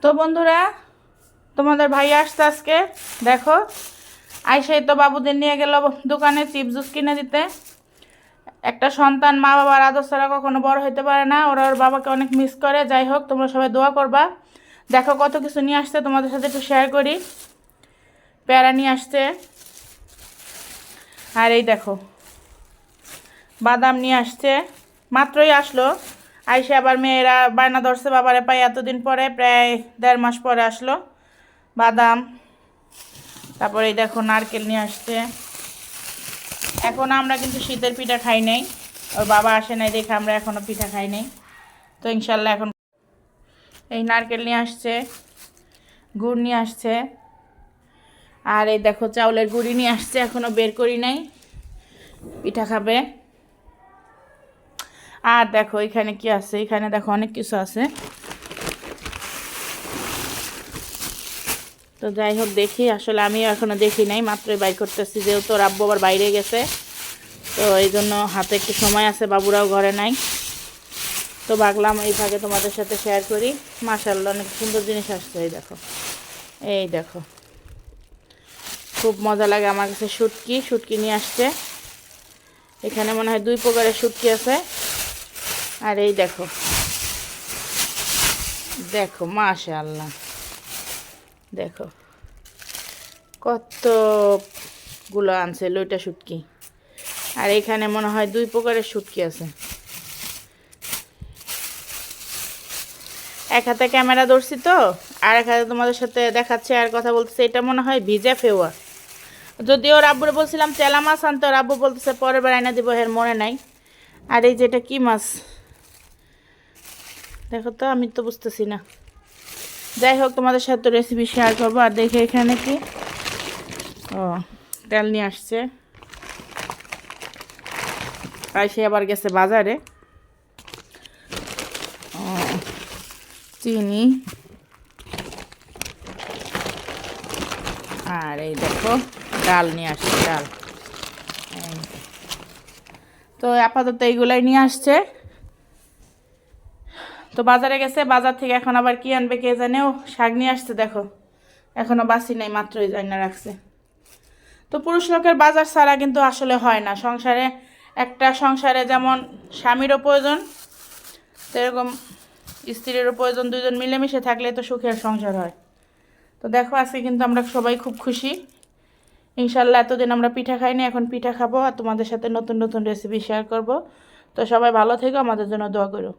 তো বন্ধুরা, তোমাদের ভাই আসছে আজকে। দেখো, আইসাই তো বাবুদের নিয়ে গেল দোকানে চিপস জুস কিনে দিতে। একটা সন্তান মা বাবার আদর ছাড়া কখনো বড় হইতে পারে না। ওরা ওর বাবাকে অনেক মিস করে। যাই হোক, তোমরা সবাই দোয়া করবা। দেখো কত কিছু নিয়ে আসছে, তোমাদের সাথে একটু শেয়ার করি। পেয়ারা নিয়ে আসছে, আর এই দেখো বাদাম নিয়ে আসছে। মাত্রই আসলো। আইসে আবার মেয়েরা বায়না ধরছে বাবারে পাই, এতদিন পরে, প্রায় 1.5 মাস পরে আসলো। বাদাম, তারপরে এই দেখো নারকেল নিয়ে আসছে। এখন আমরা কিন্তু শীতের পিঠা খাই নাই, ওর বাবা আসে নাই দেখে আমরা এখনও পিঠা খাই নাই। তো ইনশাল্লাহ এখন এই নারকেল নিয়ে আসছে, গুড় নিয়ে আসছে, আর এই দেখো চাউলের গুঁড়ি নিয়ে আসছে, এখনও বের করি নাই, পিঠা খাবে। আর দেখো এখানে কি আছে, এখানে দেখো অনেক কিছু আছে। তো যাই হোক, দেখি, আসলে আমিও এখনও দেখি নাই, মাত্রই বাই করতেছি, যেহেতু আব্বু আবার বাইরে গেছে। তো এই জন্য হাতে একটু সময় আছে, বাবুরাও ঘরে নাই। তো ভাবলাম এই ভাগে তোমাদের সাথে শেয়ার করি। মাশাআল্লাহ অনেক সুন্দর জিনিস আসছে। এই দেখো, এই দেখো, খুব মজা লাগে আমার কাছে। শুটকি নিয়ে আসছে। এখানে মনে হয় 2 প্রকারের শুটকি আছে। আর এই দেখো, দেখো মাশাআল্লাহ, দেখো কতগুলো আনছে লইটা শুটকি। আর এখানে মনে হয় 2 প্রকারের শুটকি আছে। এক হাতে ক্যামেরা ধরছি তো, আর এক হাতে তোমাদের সাথে দেখাচ্ছে আর কথা বলতেছে। এটা মনে হয় ভিজা ফেওয়া। যদিও ওর আব্বুরে বলছিলাম চেলা মাছ আনতে, ওর আব্বু বলতেছে পরের বার আইনা দিব, এর মনে নাই। আর এই যে এটা কি মাছ দেখো তো, আমি তো বুঝতেছি না। যাই হোক, তোমাদের সাথে রেসিপি শেয়ার করবো। আর দেখে এখানে কি, ও তেল নিয়ে আসছে। আর সে আবার গেছে বাজারে। ও চিনি, আর এই দেখো ডাল নিয়ে আসছে, ডাল। তো আপাতত এইগুলাই নিয়ে আসছে। তো বাজারে গেছে, বাজার থেকে এখন আবার কি আনবে কে জানে। ও শাক নিয়ে আসছে, দেখো এখনও বাসি নাই, মাত্রই জানা রাখছে। তো পুরুষ লোকের বাজার ছাড়া কিন্তু আসলে হয় না সংসারে। একটা সংসারে যেমন স্বামীরও প্রয়োজন, সেরকম স্ত্রীরও প্রয়োজন। দুজন মিলেমিশে থাকলে তো সুখের সংসার হয়। তো দেখো আজকে কিন্তু আমরা সবাই খুব খুশি। ইনশাল্লাহ এতদিন আমরা পিঠা খাইনি, এখন পিঠা খাবো আর তোমাদের সাথে নতুন নতুন রেসিপি শেয়ার করব। তো সবাই ভালো থেকো, আমাদের জন্য দোয়া করো।